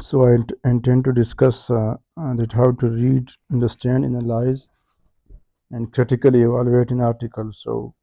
So I intend to discuss that how to read, understand, analyze, and critically evaluate an article. So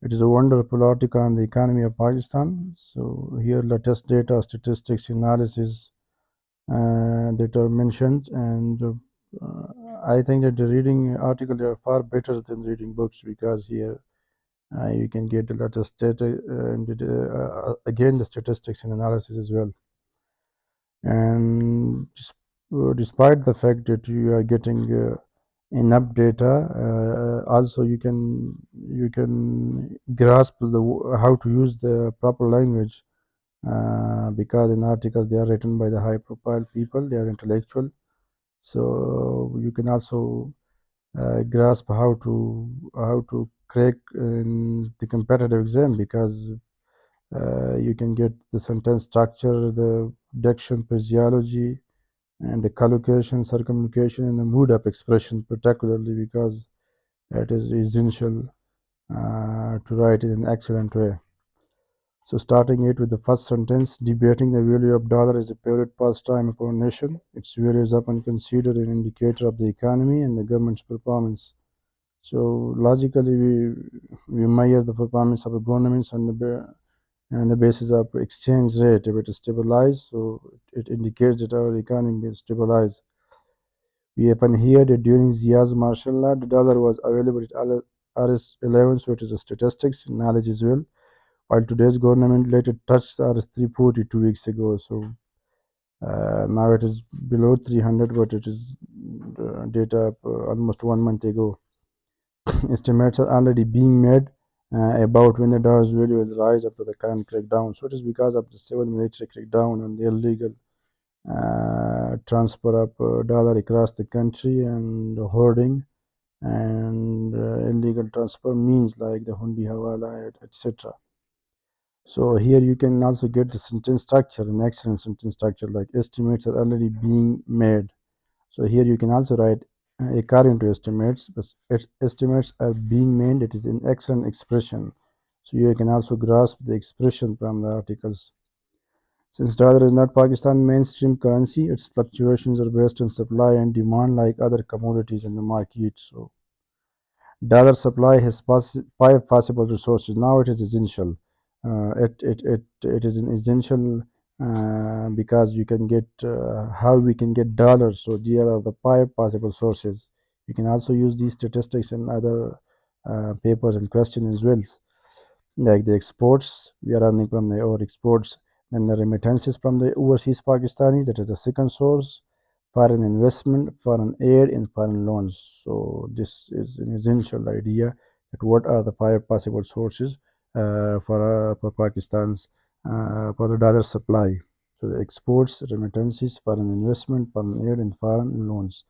it is a wonderful article on the economy of Pakistan. So here latest data, statistics, analysis that are mentioned, and I think that the reading articles are far better than reading books because here you can get the latest data and again the statistics and analysis as well. And despite the fact that you are getting enough data, also you can grasp how to use the proper language, because in articles they are written by the high profile people, they are intellectual, so you can also grasp how to crack in the competitive exam, because you can get the sentence structure, the diction, phraseology, and the collocation, circumlocution, and the mood up expression, particularly because it is essential to write in an excellent way. So starting it with the first sentence, debating the value of dollar is a favorite pastime of our nation. Its value is often considered an indicator of the economy and the government's performance. So logically, we measure the performance of the governments on the basis of exchange rate. If it is stabilized, so it indicates that our economy is stabilized. We often hear that during Zia's martial law, the dollar was available at RS11, so it is a statistics knowledge as well. While today's government later touched RS 340 2 weeks ago, so now it is below 300, but it is data almost 1 month ago. Estimates are already being made about when the dollar's value will rise after the current crackdown. So it is because of the civil military crackdown on the illegal transfer of dollar across the country and hoarding and illegal transfer means like the hundi hawala, etc. So here you can also get the sentence structure, an excellent sentence structure, like estimates are already being made. So here you can also write according to estimates, but estimates are being made. It is an excellent expression. So you can also grasp the expression from the articles. Since dollar is not Pakistan's mainstream currency, its fluctuations are based on supply and demand like other commodities in the market. So dollar supply has five possible resources. Now it is essential. It is an essential because you can get how we can get dollars. So there are the five possible sources. You can also use these statistics in other papers and questions as well, like the exports. We are earning from our exports. Then the remittances from the overseas Pakistanis, that is the second source. Foreign investment, foreign aid, and foreign loans. So this is an essential idea that what are the five possible sources for Pakistan's for the dollar supply. So the exports, remittances, foreign investment, foreign aid, and foreign loans.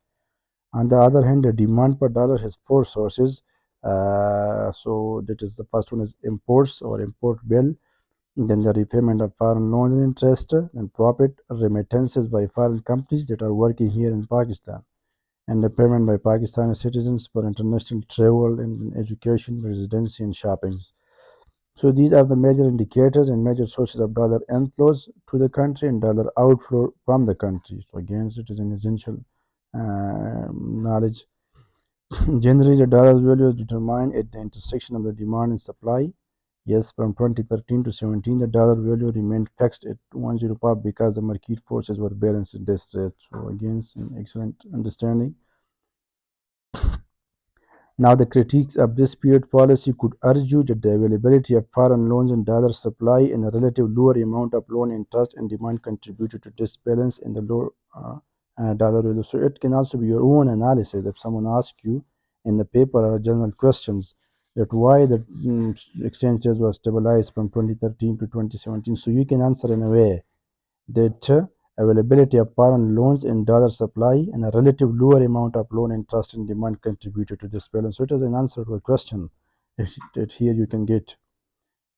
On the other hand, the demand per dollar has four sources. So that is the first one is imports or import bill, then the repayment of foreign loans and interest, and profit remittances by foreign companies that are working here in Pakistan, and the payment by Pakistani citizens for international travel and education, residency, and shopping. So these are the major indicators and major sources of dollar inflows to the country and dollar outflow from the country. So again, it is an essential knowledge. Generally, the dollar's value is determined at the intersection of the demand and supply. Yes, from 2013 to 17, the dollar value remained fixed at 105 because the market forces were balanced at this rate. So again, an excellent understanding. Now, the critiques of this period policy could argue that the availability of foreign loans and dollar supply and a relative lower amount of loan interest and demand contributed to this balance in the low dollar value. So it can also be your own analysis if someone asks you in the paper or general questions that why the exchange rate was stabilized from 2013 to 2017. So you can answer in a way that availability of foreign loans in dollar supply and a relative lower amount of loan interest and demand contributed to this balance. So it is an answer to a question that here you can get.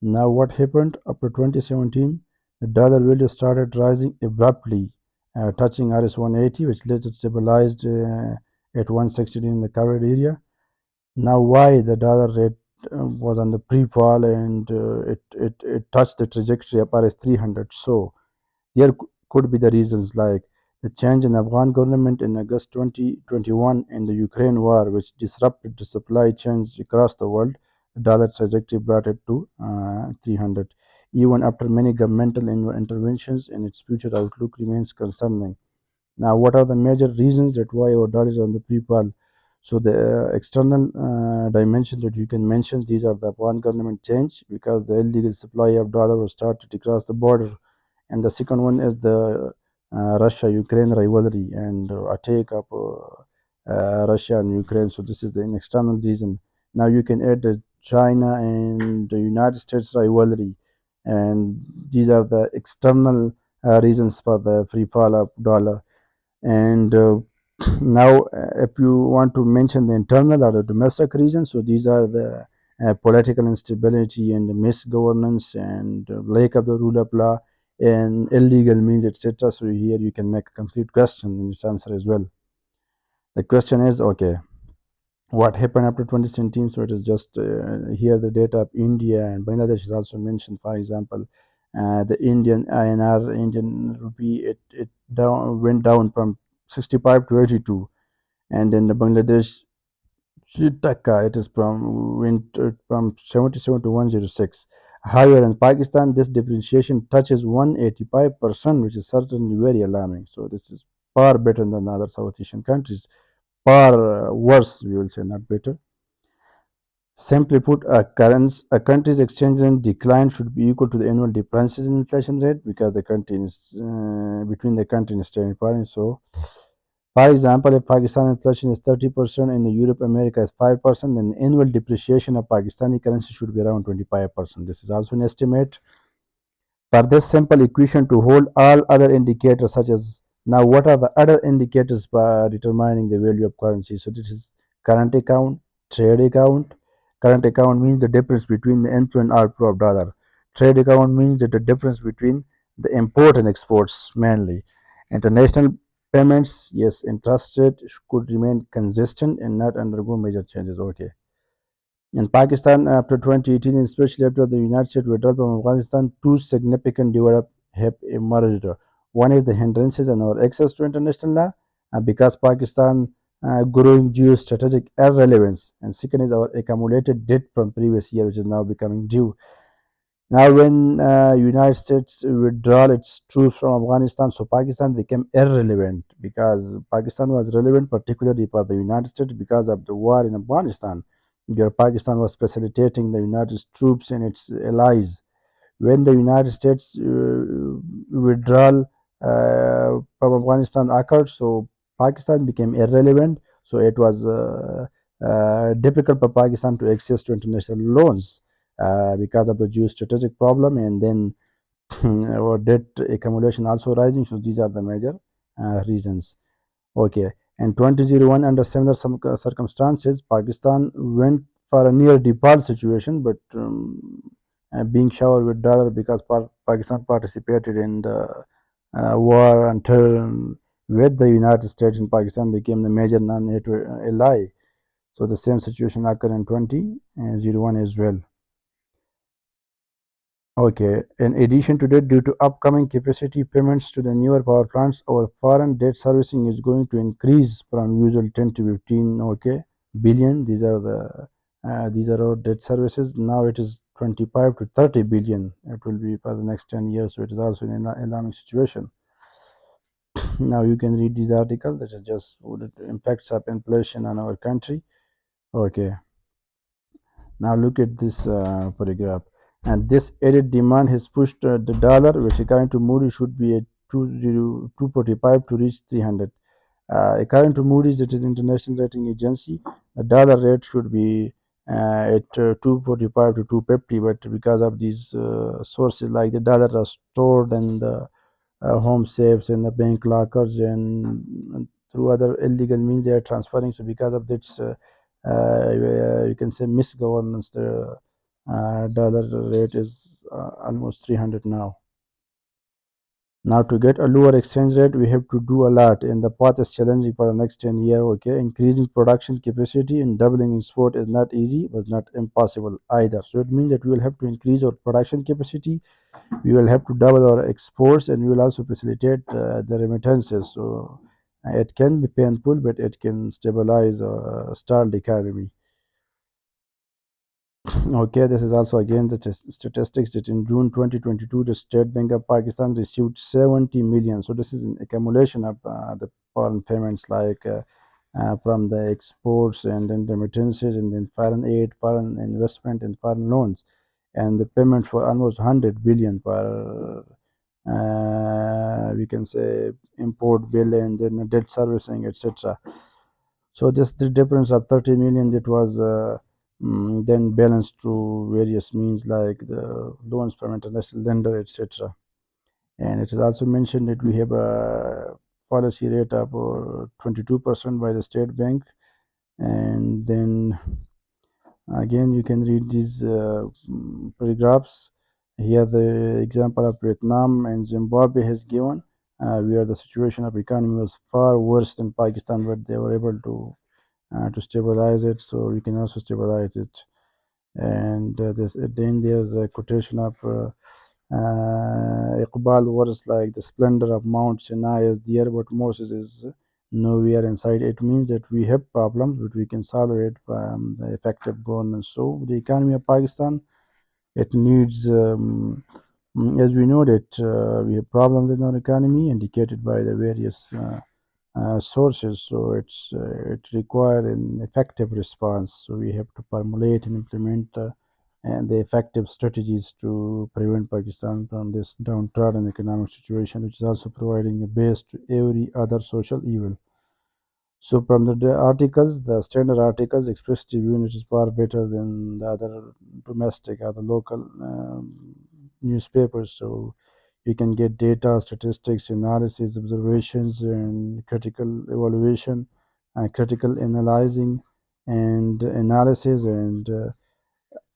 Now what happened after 2017? The dollar value started rising abruptly, touching RS 180, which later stabilized at 160 in the covered area. Now why the dollar rate was on the pre-fall and it touched the trajectory of RS 300. So there could be the reasons like the change in Afghan government in August 2021 and the Ukraine war, which disrupted the supply chains across the world. The dollar trajectory brought it to 300. Even after many governmental interventions, and its future outlook remains concerning. Now, what are the major reasons that why our dollar is on the pre-pal? So the external dimension that you can mention, these are the one government change because the illegal supply of dollar was started across the border, and the second one is the Russia-Ukraine rivalry and attack of Russia and Ukraine. So this is the external reason. Now you can add the China and the United States rivalry, and these are the external reasons for the free fall of dollar. And now, if you want to mention the internal or the domestic reasons, so these are the political instability and the misgovernance and lack of the rule of law and illegal means, etc. So here you can make a complete question in its answer as well. The question is, okay, what happened after 2017? So it is just here the data of India and Bangladesh is also mentioned. For example, the Indian INR, Indian rupee, it went down from 65 to 82, and then the Bangladesh Taka, it is from went from 77 to 106. However, in Pakistan, this depreciation touches 185%, which is certainly very alarming. So this is far better than other South Asian countries, far worse, we will say, not better. Simply put, a country's exchange rate decline should be equal to the annual differences in inflation rate because the country is between the country and state foreign. So, for example, if Pakistan inflation is 30% and the Europe America is 5%, then the annual depreciation of Pakistani currency should be around 25%. This is also an estimate. For this simple equation to hold all other indicators such as now what are the other indicators for determining the value of currency? So this is current account, trade account. Current account means the difference between the inflow and outflow of dollar. Trade account means that the difference between the import and exports mainly. International payments, yes, interest rate could remain consistent and not undergo major changes. Okay. In Pakistan, after 2018, especially after the United States withdrawal from Afghanistan, two significant developments have emerged. One is the hindrances and our access to international law, because Pakistan growing geostrategic irrelevance, and second is our accumulated debt from previous year, which is now becoming due. Now, when United States withdrew its troops from Afghanistan, so Pakistan became irrelevant because Pakistan was relevant particularly for the United States because of the war in Afghanistan, where Pakistan was facilitating the United States troops and its allies. When the United States withdrawal from Afghanistan occurred, so Pakistan became irrelevant. So it was difficult for Pakistan to access to international loans because of the geostrategic problem, and then our debt accumulation also rising. So these are the major reasons. Okay, and 2001 under similar circumstances, Pakistan went for a near default situation, but being showered with dollar because Pakistan participated in the war and terror with the United States, and Pakistan became the major non-NATO ally. So the same situation occurred in 2001 as well. Okay. In addition to that, due to upcoming capacity payments to the newer power plants, our foreign debt servicing is going to increase from usual 10 to 15, okay, billion. These are our debt services. Now it is 25 to 30 billion. It will be for the next 10 years. So it is also an alarming situation. Now you can read these articles. That is just what it impacts of inflation on our country. Okay. Now look at this paragraph. And this added demand has pushed the dollar, which according to Moody should be at 245 to reach 300. According to Moody's, it is international rating agency, the dollar rate should be at 245 to 250, but because of these sources like the dollar are stored in the home safes and the bank lockers and through other illegal means they are transferring. So because of this, you can say misgovernance, the dollar rate is almost 300 now. Now to get a lower exchange rate, we have to do a lot, and the path is challenging for the next 10 years. Okay, increasing production capacity and doubling export is not easy, but not impossible either. So it means that we will have to increase our production capacity, we will have to double our exports, and we will also facilitate the remittances. So it can be painful, but it can stabilize a stalled economy. Okay, this is also again the statistics that in June 2022, the State Bank of Pakistan received 70 million. So this is an accumulation of the foreign payments like from the exports and then remittances and then foreign aid, foreign investment and foreign loans. And the payments for almost 100 billion per we can say import bill and then debt servicing, etc. So this the difference of 30 million that was then balanced through various means like the loans from international lender, etc. And it is also mentioned that we have a policy rate of 22% by the state bank. And then again, you can read these paragraphs. Here, the example of Vietnam and Zimbabwe has given, where the situation of economy was far worse than Pakistan, but they were able to stabilize it. So we can also stabilize it. And then there's a quotation of Iqbal words like the splendor of Mount Sinai is there, but Moses is nowhere inside. It means that we have problems, but we can solve it from the effective governance. So the economy of Pakistan, it needs, as we know that we have problems in our economy indicated by the various sources. So it requires an effective response. So we have to formulate and implement and the effective strategies to prevent Pakistan from this downtrodden economic situation, which is also providing a base to every other social evil. So from the articles, the standard articles express Tribune, which is far better than the other domestic or the local newspapers. So you can get data, statistics, analysis, observations, and critical evaluation, critical analyzing, and analysis, and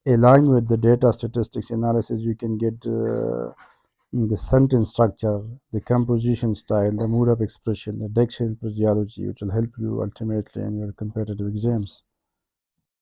along with the data, statistics, analysis, you can get the sentence structure, the composition style, the mode of expression, the diction phraseology, which will help you ultimately in your competitive exams.